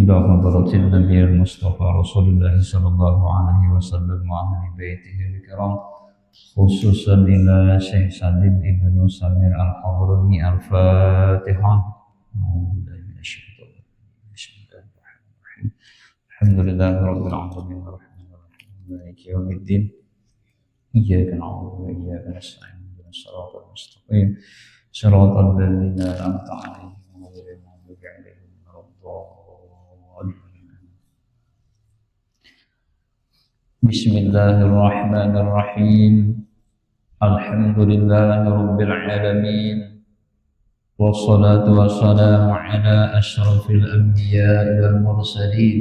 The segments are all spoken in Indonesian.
إلى حضرة النبي المصطفى رسول الله صلى الله عليه وسلم وأهل بيته الكرام، خصوصا إلى شيخ سالم ابن سمير الحضرمي. الفاتحة. أعوذ بالله من الشيطان الرجيم. بسم الله الرحمن الرحيم. الحمد لله رب العالمين الرحمن الرحيم مالك يوم الدين، إياك نعبد وإياك نستعين اهدنا الصراط المستقيم صراط الذين أنعمت عليهم غير المغضوب عليهم ولا الضالين. بسم الله الرحمن الرحيم. الحمد لله رب العالمين، والصلاة والسلام على أشرف الأنبياء والمرسلين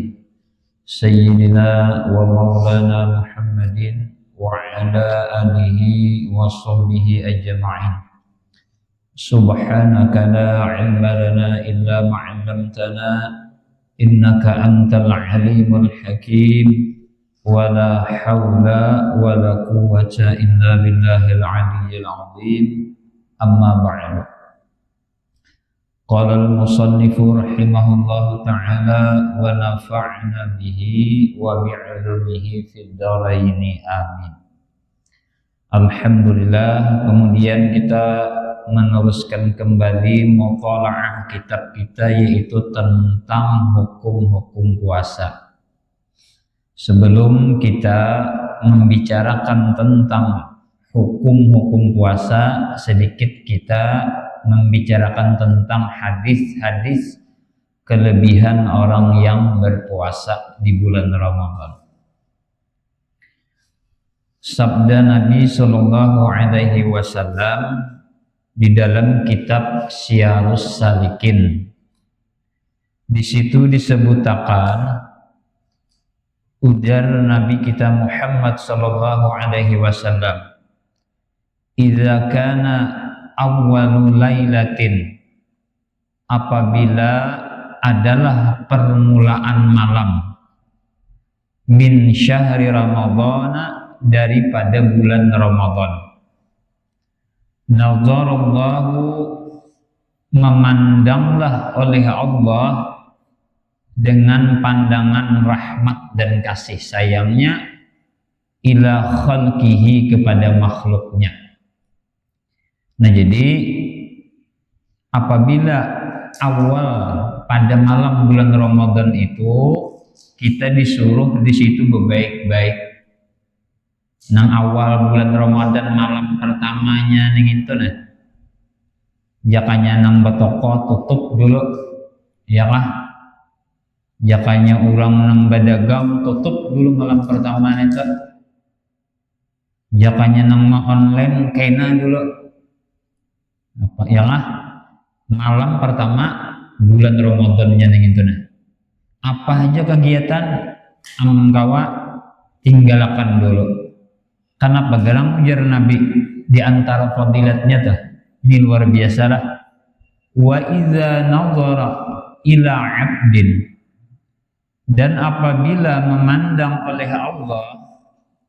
سيدنا ومولانا محمد وعلى آله وصحبه أجمعين. سبحانك لا علم لنا إلا ما علمتنا إنك أنت العليم الحكيم، ولا حول ولا قوة إلا بالله العلي العظيم. أما بعد، قال المصنف رحمه الله تعالى ونفعنا به وبعلومه في الدارين آمين. Alhamdulillah, kemudian kita meneruskan kembali mutalaah kitab kita, yaitu tentang hukum-hukum puasa. Sebelum kita membicarakan tentang hukum-hukum puasa, sedikit kita membicarakan tentang hadis-hadis kelebihan orang yang berpuasa di bulan Ramadan. Sabda Nabi Shallallahu Alaihi Wasallam di dalam kitab Syarus Salikin, di situ disebutkan, ujar Nabi kita Muhammad Shallallahu Alaihi Wasallam, "Idza kana awwalu lailatin," apabila adalah permulaan malam, min syahri Ramadhan, daripada bulan Ramadan, nazarallahu, memandanglah oleh Allah dengan pandangan rahmat dan kasih sayangnya, ila khalqihi, kepada makhluknya. Nah, jadi apabila awal pada malam bulan Ramadan itu kita disuruh di situ berbaik-baik. Nang awal bulan Ramadan malam pertamanya ning itu nah, jakanya nang betoko tutup dulu, ya lah. Jakanya orang nang badagang tutup dulu malam pertama itu. Jakanya nang online kena dulu. Apa ya lah, malam pertama bulan Ramadannya ning itu nah. Apa aja kegiatan amang kawa tinggalkan dulu. Karena pegarang ujar Nabi di antara fadilatnya tuh, ini luar biasa lah. Wa idza nazara ila 'abdin, dan apabila memandang oleh Allah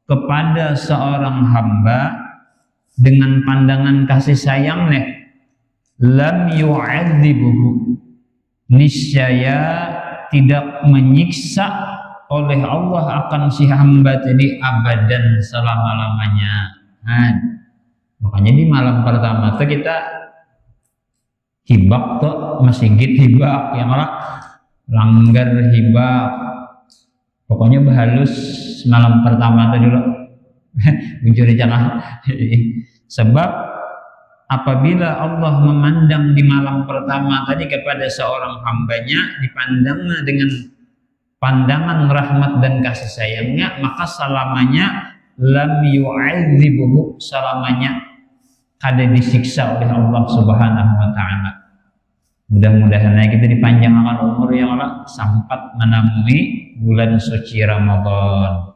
kepada seorang hamba dengan pandangan kasih sayangnya, lam yu'adzibuhu, niscaya tidak menyiksa oleh Allah akan si hamba tadi abadan, selama-lamanya. Nah, makanya di malam pertama tuh kita hibak tuh masjid hibak, yang malah langgar hibak, pokoknya bahalus malam pertama tuh dulu. Bujur jangan. Sebab apabila Allah memandang di malam pertama tadi kepada seorang hambanya, dipandangnya dengan pandangan rahmat dan kasih sayangnya, maka selamanya lam yu'adzibuhu, selamanya ada disiksa oleh Allah Subhanahu wa taala. Mudah-mudahan kita dipanjangkan umur ya Allah sampai menemui bulan suci Ramadan.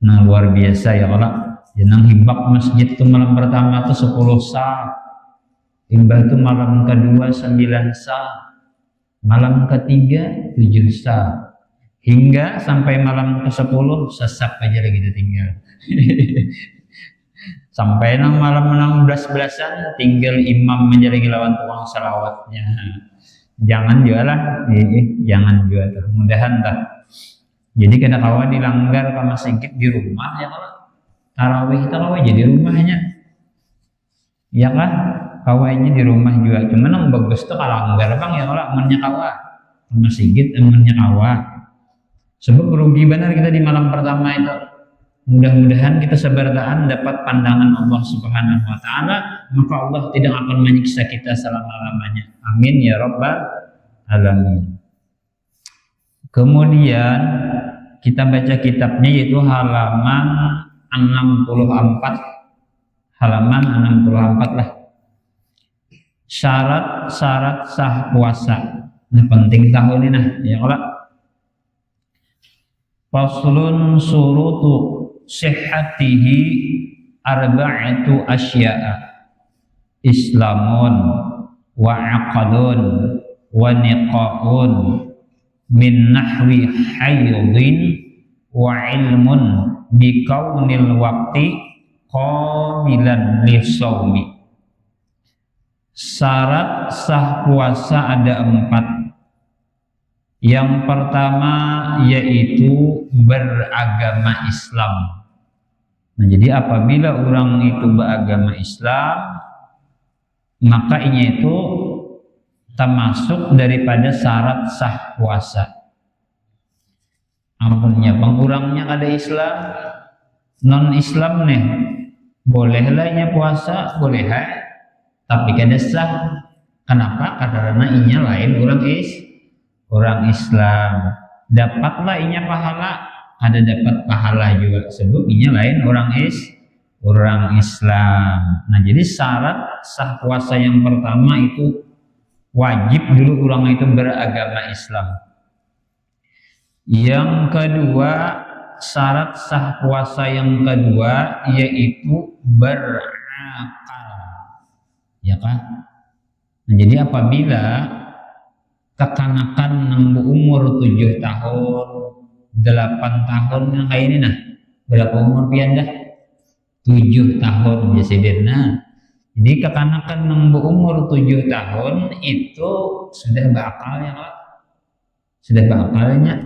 Nah, luar biasa ya Allah. Jenang hibak masjid itu malam pertama itu 10 sa. Imbah itu malam kedua 9 sa. Malam ketiga 7 sa. Hingga sampai malam ke-10 sesak aja lagi kita tinggal. Sampai malam 16-11an tinggal imam menjadi lawan tukang salawatnya. jangan jualah, jangan jual tuh, mudahan tah. Jadi kena kawa dilanggar ka masjid di rumah ya kalau tarawih kita kawa jadi rumahnya, ya kan? Kawanya di rumah juga, cuman yang bagus tuh kalanggar bang ya kalau amannya kawa ke masjid amannya kawa. Sebab rugi benar kita di malam pertama itu. Mudah-mudahan kita sebertaan dapat pandangan Allah Subhanahu wa taala, maka Allah tidak akan menyiksa kita selama-lamanya. Amin ya rabbal alamin. Kemudian kita baca kitabnya yaitu halaman 64. Halaman 64 lah. Syarat-syarat sah puasa. Nah, penting tahun ini nah, ya kalau faslun surutu sihhatihi arba'atu asya'a islamun wa aqdun wa niqa'un min nahwi haydin wa ilmun bi kaunil waqti qamilan lisawmi. Syarat sah puasa ada 4. Yang pertama yaitu beragama Islam. Nah, jadi apabila orang itu beragama Islam, maka ini itu termasuk daripada syarat sah puasa. Ampunnya pengurangnya ada Islam, non Islam nih, bolehlah inya puasa, boleh tapi kada sah. Kenapa? Karena inya lain orang Islam. Dapatlah inya pahala, ada dapat pahala juga sebab inya lain orang Islam. Nah, jadi syarat sah puasa yang pertama itu wajib dulu orang itu beragama Islam. Yang kedua, syarat sah puasa yang kedua yaitu berakal. Ya kan? Nah, jadi apabila kekanakan nang umur 7 tahun, 8 tahun yang kayak ini nah, berapa umur pian dah? 7 tahun ya sederhana. Jadi kekanakan nang umur 7 tahun itu sudah bakal ya Pak. Sudah bakalnya.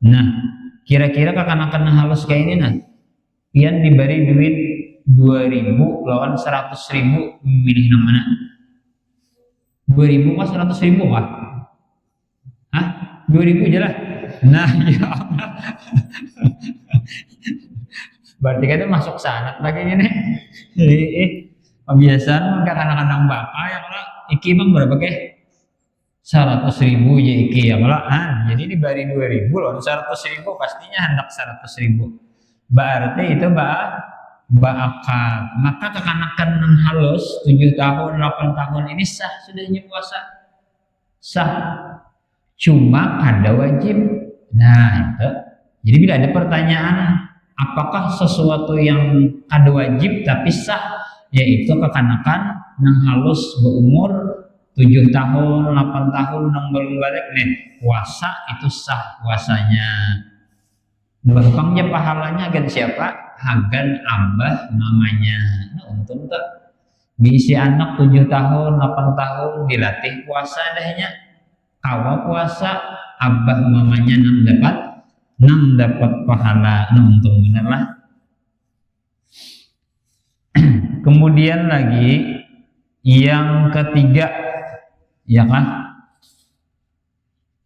Nah, kira-kira kekanakan nang halus kayak ini nah, pian diberi duit 2.000 lawan 100.000 milih yang mana? 2.000 kah 100.000 kah? Hah? 2.000 aja lah. Nah, ya Allah. Berarti kan masuk sanat lagi gini. Kebiasaan kadang-kadang bakal ya kalau iki bang berapa ke? 100.000 ya iki ya kalau jadi diberi 2.000 loh 100.000 pastinya hendak 100.000. Berarti itu bakal. Maka kekanakan yang halus 7 tahun 8 tahun ini sah sudahnya puasa. Sah. Cuma ada wajib. Nah itu. Jadi bila ada pertanyaan apakah sesuatu yang ada wajib tapi sah, yaitu kekanakan yang halus berumur 7 tahun 8 tahun yang belum balik nih puasa itu sah puasanya. Bahkannya pahalanya agan siapa? Agan abah namanya. Nah, untung tak bisi anak 7 tahun 8 tahun dilatih puasa dahnya. Kawa puasa abah mamanya nang dapat pahala. Nah, untung bener lah. Kemudian lagi yang ketiga ya kan,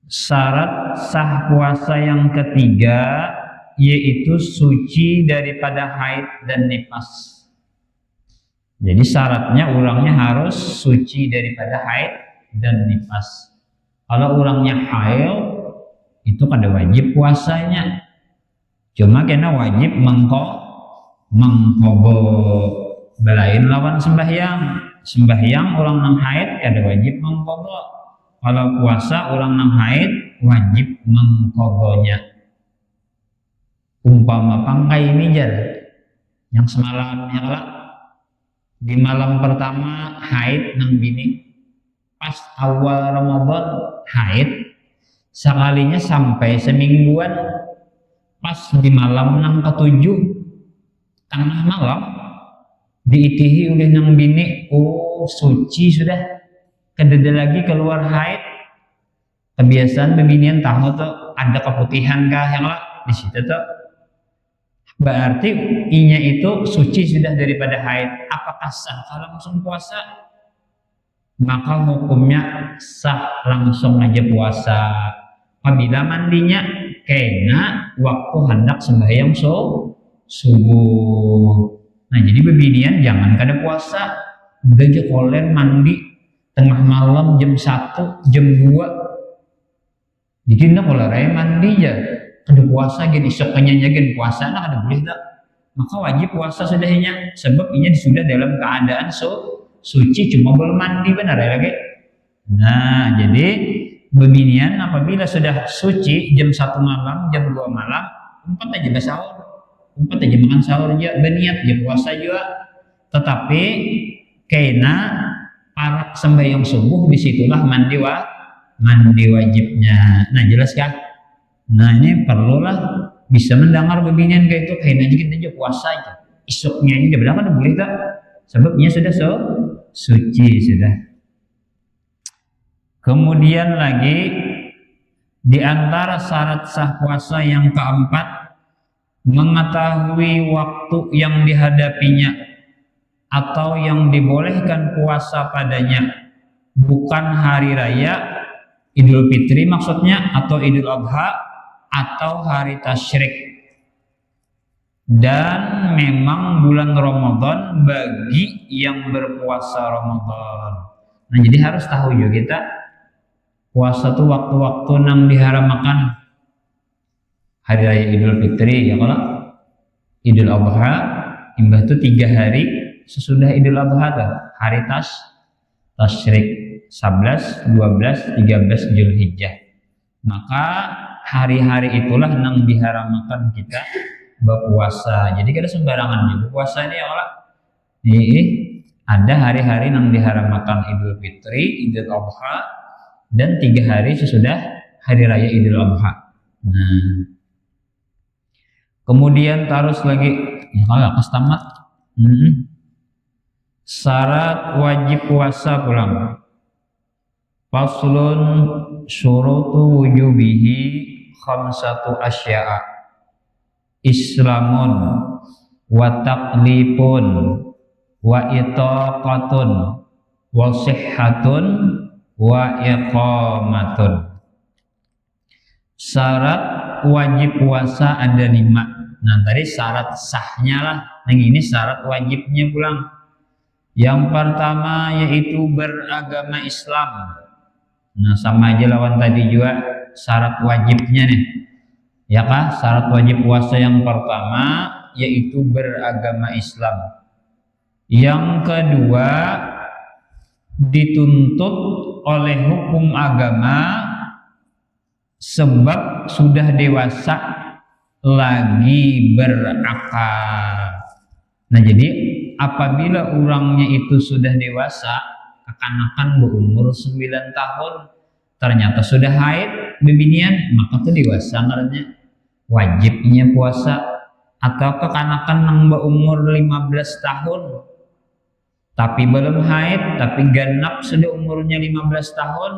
syarat sah puasa yang ketiga yaitu suci daripada haid dan nifas. Jadi syaratnya orangnya harus suci daripada haid dan nifas. Kalau orangnya haid itu kada wajib puasanya, cuma kena wajib mengkobo belain lawan sembahyang orang nang haid kada wajib mengkobo. Kalau puasa orang nang haid wajib mengkobonya. Umpama pangkai mijar yang semalam ya kalau di malam pertama haid nang bini, pas awal Ramadan haid, sekalinya sampai semingguan, pas di malam nang ketujuh tengah malam diitihi oleh nang bini, oh suci sudah, kededa lagi keluar haid, kebiasaan bebinian tahu tuh ada keputihan kah yang lah di situ tuh, berarti inya itu suci sudah daripada haid. Apakah sah kalau langsung puasa? Maka hukumnya sah langsung aja puasa apabila mandinya kena waktu hendak sembahyang subuh. Nah jadi bebinian jangan kada puasa udah aja kolen mandi tengah malam jam 1 jam 2, jadi nak kalau raya mandi ya kada puasa gini isoknya gen puasa nak kada boleh tak, maka wajib puasa sudahnya sebab inya sudah dalam keadaan suci cuma belum mandi benar ya lagi. Nah jadi bebinian apabila sudah suci jam 1 malam jam 2 malam empat aja sahur, empat aja makan sahur aja berniat ya puasa juga, tetapi kena parak sembahyang subuh disitulah mandi wajibnya. Nah jelas kah? Nah ini perlulah bisa mendengar bebinian kayak itu kena aja puasa aja isuknya ini berapa kan boleh tak, sebabnya sudah suci sudah. Kemudian lagi di antara syarat sah puasa yang keempat, mengetahui waktu yang dihadapinya atau yang dibolehkan puasa padanya bukan hari raya Idul Fitri maksudnya atau Idul Adha atau hari tasyrik, dan memang bulan Ramadan bagi yang berpuasa Ramadan. Nah jadi harus tahu juga kita puasa tuh waktu-waktu nang diharamakan hari raya Idul Fitri ya kalau Idul Adha imbah itu 3 hari sesudah Idul Adha tuh hari tasyrik 11, 12, 13 Zulhijjah. Maka hari-hari itulah nang diharamakan kita berpuasa. Jadi kada sembarangan juga puasa ini ya Allah. Ada hari-hari yang diharamakan Idul Fitri, Idul Adha, dan 3 hari sesudah hari raya Idul Adha. Nah, kemudian terus lagi ya kalau kas tamat. Syarat wajib puasa pulang. Faslun syurutu wujubihi khamsatu asya'a. Islamun wa taqlifun wa itaqatun wa sihhatun wa iqamatun. Syarat wajib puasa ada 5. Nah tadi syarat sahnya lah, yang ini syarat wajibnya pulang. Yang pertama yaitu beragama Islam. Nah sama aja lawan tadi juga syarat wajibnya nih. Ya kah? Syarat wajib puasa yang pertama yaitu beragama Islam. Yang kedua dituntut oleh hukum agama sebab sudah dewasa lagi berakal. Nah jadi apabila orangnya itu sudah dewasa, kekanakan berumur 9 tahun, ternyata sudah haid bebinian, maka itu dewasa karena wajibnya puasa. Atau kekanakan yang berumur 15 tahun tapi belum haid, tapi genap sudah umurnya 15 tahun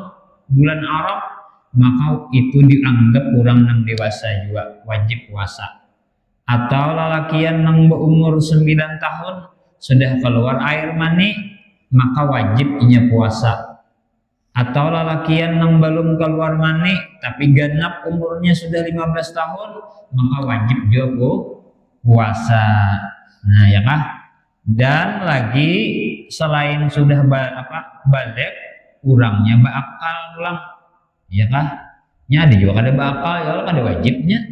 bulan Arab, maka itu dianggap orang yang dewasa juga wajib puasa. Atau lelakian yang berumur 9 tahun sudah keluar air mani, maka wajibnya puasa. Atau lelakian yang belum keluar mani tapi genap umurnya sudah 15 tahun, maka wajib juga puasa. Nah ya kah? Dan lagi selain sudah balik, kurangnya bakal pulang, ya kah? Ya ada juga kada bakal, ya kada wajibnya.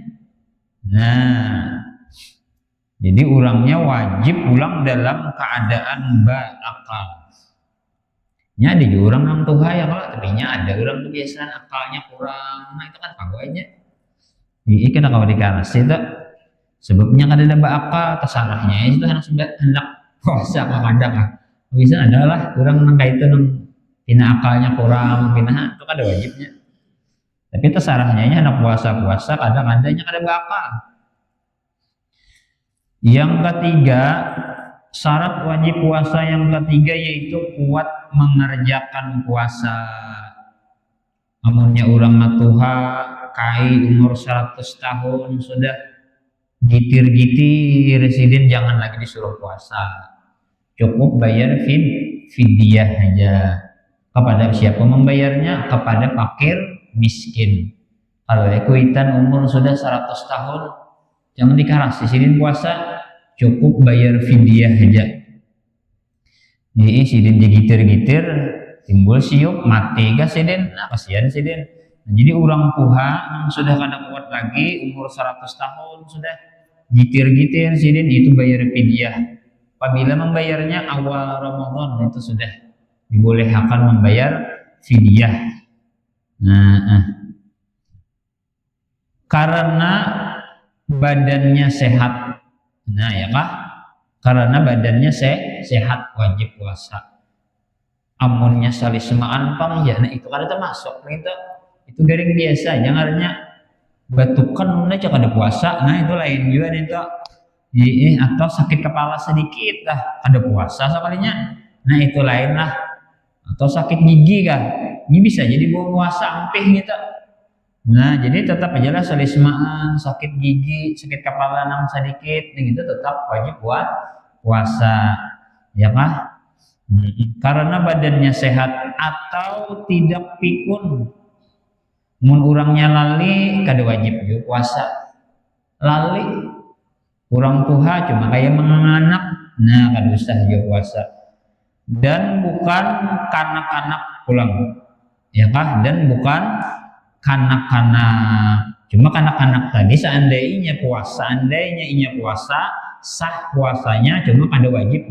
Nah, jadi orangnya wajib pulang dalam keadaan bakal. Ya ada juga orang yang tuha ya kalau, tapi ada orang kebiasaan akalnya kurang. Nah itu kan pagawainya. Ini kena kau dikasih itu. Sebabnya kada ada bakal, tersalahnya itu hendak puasa kadang. Bisa adalah orang nang kaitu nang pina akalnya kurang, pina itu kada wajibnya. Tapi tersalahnya hendak puasa kadang adanya kada bakal. Yang ketiga, syarat wajib puasa yang ketiga yaitu kuat mengerjakan puasa. amunnya urang matuha kai umur 100 tahun sudah gitir-gitir residen, jangan lagi disuruh puasa, cukup bayar fidyah aja. Kepada siapa membayarnya? Kepada fakir miskin. Kalau ekuitan umur sudah 100 tahun jangan dikaras sidin puasa, cukup bayar fidyah aja. Jadi sidin digitir-gitir timbul siup mati gak sidin, nah kasihan sidin. Nah, jadi orang tua yang sudah kada kuat lagi umur 100 tahun sudah gitir-gitir sidin itu bayar fidyah. Apabila membayarnya awal Ramadan itu sudah dibolehkan membayar fidyah. Karena badannya sehat. Nah ya kah? Karena badannya sehat wajib puasa. Amunnya salismaan pang ya, nah itu kada termasuk itu garing biasa, jangannya batukan aja kada puasa, nah itu lain juga itu. Atau sakit kepala sedikit lah ada puasa sekalinya, nah itu lain lah. Atau sakit gigi kan, ini bisa jadi bawa puasa ampih gitu. Nah jadi tetap aja lah salismaan, sakit gigi, sakit kepala nang sedikit, nah gitu tetap wajib buat puasa, ya kah? Karena badannya sehat atau tidak pikun. Mun urangnya lali kada wajib juga puasa. Lali kurang tuha cuma kayak menganak, nah kada usah juga puasa. Dan bukan kanak-kanak pulang, ya kah? Dan bukan kanak-kanak. Cuma kanak-kanak tadi seandainya inya puasa sah puasanya, cuma kada wajib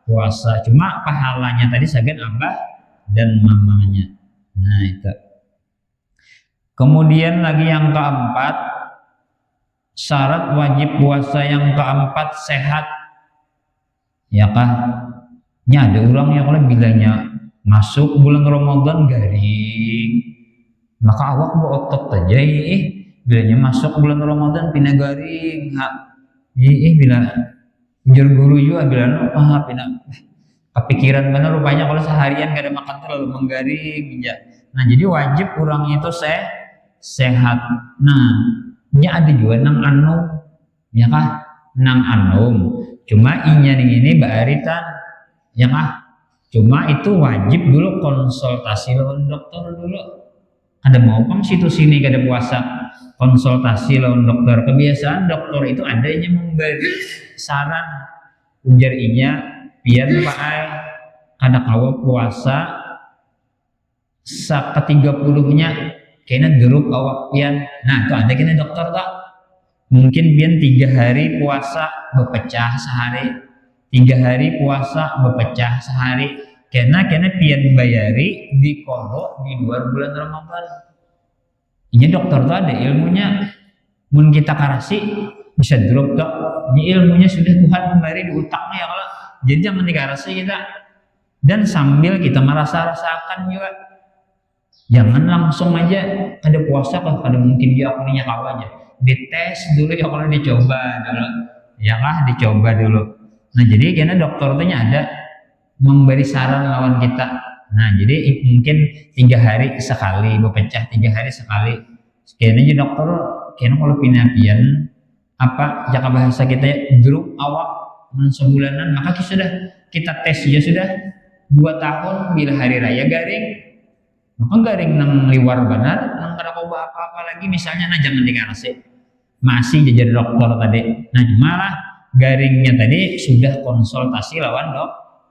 puasa, cuma pahalanya tadi sagan abah dan mamanya. Nah itu. Kemudian lagi yang keempat, syarat wajib puasa yang keempat sehat, ya kah? Nya ada orang yang kalau bilangnya masuk bulan Ramadan garing, maka awak mau otot aja bilangnya masuk bulan Ramadan pindah garing, bila ujar guru juga bilang pindah kepikiran bener rupanya kalau seharian gak ada makan terlalu menggaring ya. Nah jadi wajib orang itu sehat. Nah ini ada juga nang anum, ya kah? Nang anum cuma inya ini baaritan, ya kah? Cuma itu wajib dulu konsultasi lawan dokter dulu. Ada mau pang situ sini kada puasa, konsultasi lawan dokter. Kebiasaan dokter itu adanya memberi saran, ujar inya pian paai kada kawa puasa sa ke-30-nya kena geruk awak pian. Nah itu ada kena dokter tak mungkin pian 3 hari puasa berpecah sehari, 3 hari puasa berpecah sehari, kena pian bayari di kodok di luar bulan Ramadan. Ini dokter tuh ada ilmunya, mun kita karasi bisa drop dok. Ini ilmunya sudah Tuhan memberi di otaknya ya kalau. Jadi jangan dikarasi kita. Dan sambil kita merasa-rasakan juga. Jangan langsung aja ada puasa kalau ada mungkin dia akunya kawannya. Dites dulu ya kalau dicoba dulu. Ya kah dicoba dulu. Nah jadi karena dokter tuh ada memberi saran lawan kita. Nah jadi mungkin 3 hari sekali berpecah, 3 hari sekali. Sekian aja dokter. Kayaknya kalau pinapian apa jaka bahasa kita ya, grup awak sebulanan, maka kita tes ya sudah 2 tahun bila hari raya garing, maka garing nang liwar benar, nang kada coba apa-apa lagi misalnya, nah jangan dikarasi. Masih jadi dokter tadi. Nah cuma lah garingnya tadi sudah konsultasi lawan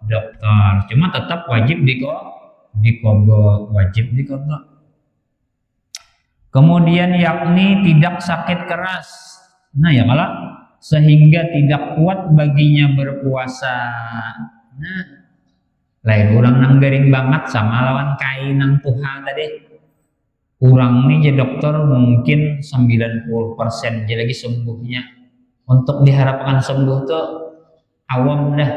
dokter, cuma tetap wajib dikodok, wajib dikodok. Kemudian yakni tidak sakit keras. Nah ya kalau sehingga tidak kuat baginya berpuasa. Nah lain orang nang garing banget sama lawan kain nang Tuhan tadi. Orang nih jadi dokter mungkin 90% jadi lagi sembuhnya. Untuk diharapkan sembuh tuh awam dah.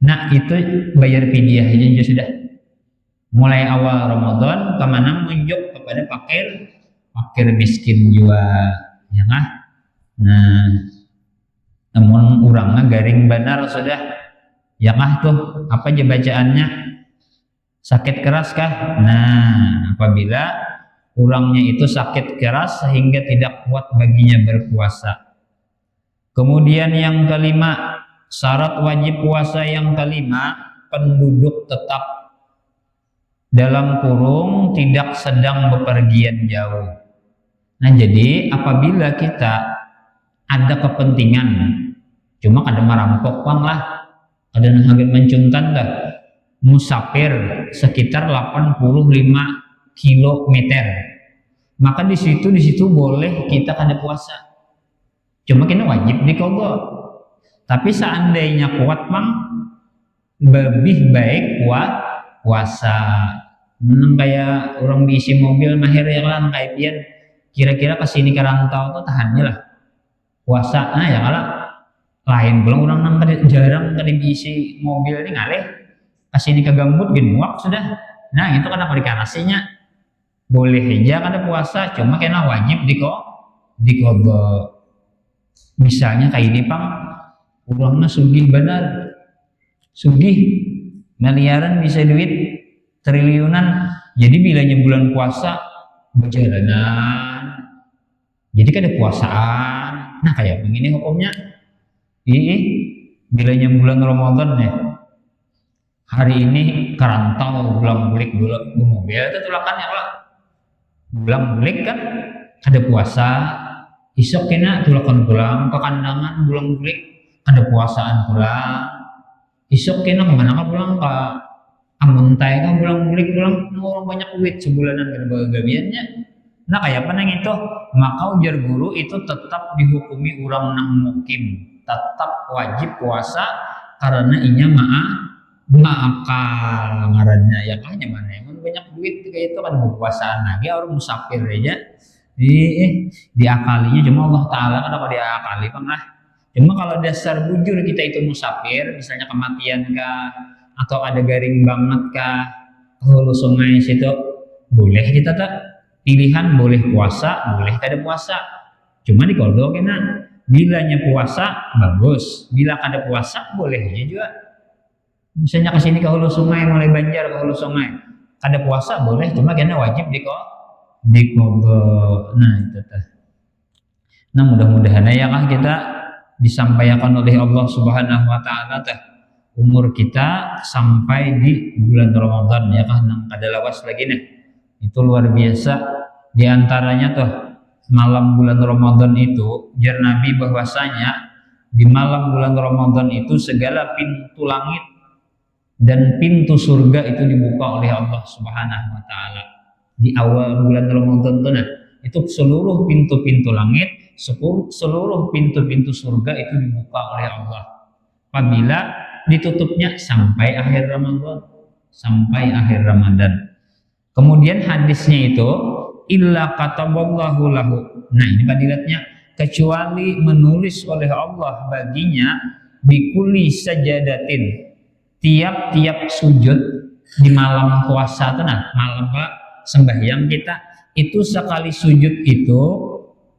Nah itu bayar fidyah aja sudah. Mulai awal Ramadan kemana menunjuk kepada fakir miskin juga, ya kan? Nah, namun orangnya garing benar sudah, ya kah tuh apa aja bacaannya? Sakit keras kah? Nah, apabila orangnya itu sakit keras sehingga tidak kuat baginya berpuasa. Kemudian yang kelima, syarat wajib puasa yang kelima, penduduk tetap dalam kurung tidak sedang bepergian jauh. Nah, jadi apabila kita ada kepentingan, cuma ada merampok bang lah, ada yang mencuntan dah, musafir sekitar 85 kilometer, maka di situ boleh kita kada puasa. Cuma kita wajib dikodok. Tapi seandainya kuat bang, lebih baik puasa. Menang kayak orang diisi mobil mahir ya kan, kayak pian kira-kira kesini ke rantau tuh tahannya lah puasa. Nah ya kalah lain belum orang nang jarang tadi diisi mobil ini ngalih kesini ke gambut gini muak sudah. Nah itu kenapa dikanasinya boleh aja kada puasa, cuma kena wajib dikodok. Misalnya kayak ini pang, orangnya sugih benar, sugih miliaran bisa duit triliunan. Jadi bilanya bulan puasa berjalanan, jadi kan ada puasaan. Nah kayak begini hukumnya. Bilanya bulan Ramadan ya, hari ini kerantau bulan bulik dulu mobil itu tulakan ya pak. Bulan bulik kan ada puasa. Isok kena tulakan pulang ke kandangan bulan bulik ada puasaan pulang. Isok kena kemana pulang ke amuntai kan bulan bulik pulang orang banyak duit sebulanan kan bagabiannya. Nah kayak apa nang itu, maka ujar guru itu tetap dihukumi orang nang mukim, tetap wajib puasa karena inya maakal ngarannya ya kan mana emang banyak duit kayak itu kan mau puasaan lagi orang musafir aja. Diakalinya cuma Allah Ta'ala kenapa diakali pernah. Cuma kalau dasar bujur kita itu musafir, misalnya kematian kah atau ada garing banget kah hulu sungai situ, boleh kita tak pilihan boleh puasa boleh kada puasa, cuma dikodok kena. Bilanya puasa bagus, bila kada puasa boleh aja juga. Misalnya kesini ke hulu sungai mulai Banjar ke hulu sungai kada puasa boleh, cuma kena wajib dikodok. Nah itu teh. Nah mudah-mudahan ya kah kita disampaikan oleh Allah Subhanahu Wa Taala teh umur kita sampai di bulan Ramadan ya kah nang kada lawas lagi nih. Itu luar biasa. Di antaranya tuh malam bulan Ramadan itu jar Nabi bahwasanya di malam bulan Ramadan itu segala pintu langit dan pintu surga itu dibuka oleh Allah Subhanahu Wa Taala. Di awal bulan Ramadan tuh nah, itu seluruh pintu-pintu langit, seluruh pintu-pintu surga itu dibuka oleh Allah. Apabila ditutupnya sampai akhir Ramadan, sampai akhir Ramadan. Kemudian hadisnya itu illa kataballahu lahu. Nah, ini fadilatnya kecuali menulis oleh Allah baginya bikuli sajadatin, tiap-tiap sujud di malam puasa tuh nah, malam Pak sembahyang kita itu sekali sujud itu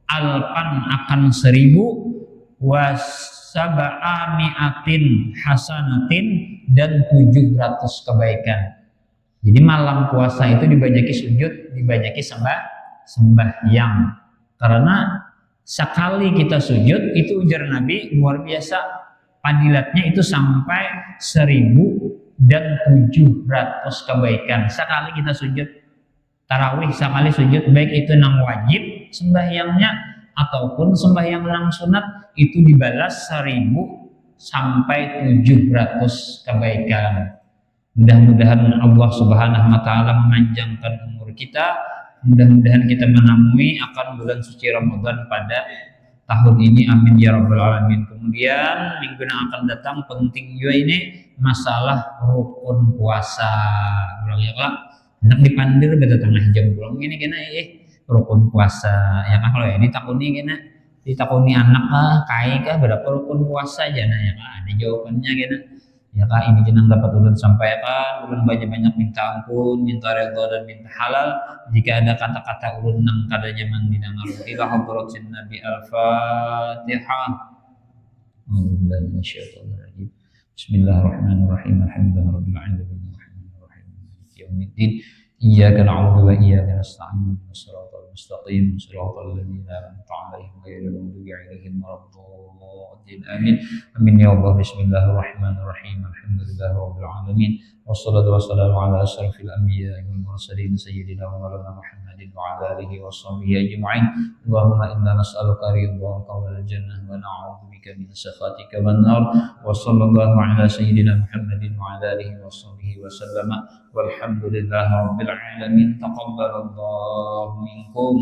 alpan akan 1000 wasaba'amiatin hasanatin dan 700 kebaikan. Jadi malam puasa itu dibanyaki sujud, dibanyaki sembahyang. Karena sekali kita sujud itu ujar Nabi luar biasa fadilatnya itu sampai 1000 dan 700 kebaikan sekali kita sujud. Tarawih sekali sujud baik itu nang wajib sembahyangnya ataupun sembahyang nang sunat itu dibalas 1000 sampai 700 kebaikan. Mudah-mudahan Allah Subhanahu Wa Taala memanjangkan umur kita. Mudah-mudahan kita menemui akan bulan suci Ramadan pada tahun ini, amin ya rabbal alamin. Kemudian minggu yang akan datang penting juga ini masalah rukun puasa. Ulang ya kak, hendak dipandir beda tengah jam pulang ini kena rukun puasa ya kan. Kalau ya ditakuni kena ditakuni anak kai kah berapa rukun puasa aja nah ya kak, ada jawabannya kena ya kak. Ini jenang dapat ulun sampaikan, ulun banyak-banyak minta ampun, minta redha dan minta halal jika ada kata-kata ulun nang kada nyaman didengar. Ila hadratin Nabi Al-Fatihah. Bismillahirrahmanirrahim. Alhamdulillahirabbil alamin. yaumiddin. Iyyaka na'budu wa iyyaka nasta'in. Shiratal mustaqim, shiratal ladzina an'amta 'alaihim ghairil maghdubi 'alaihim waladdallin. Amin. Amin ya Allah. Bismillahirrahmanirrahim. Alhamdulillahi rabbil alamin. Wassalatu wassalamu ala asyrafil anbiya'i wal mursalin sayyidina wa maulana Muhammadin wa ala alihi washabihi ajma'in. Allahumma inna nas'aluka ridhaka wal jannah wa na'udzubika min sakhatika wan nar. Wa sallallahu ala sayyidina Muhammadin wa ala alihi washabihi wa sallama. Walhamdulillahi rabbil alamin. Taqabbalallahu minkum.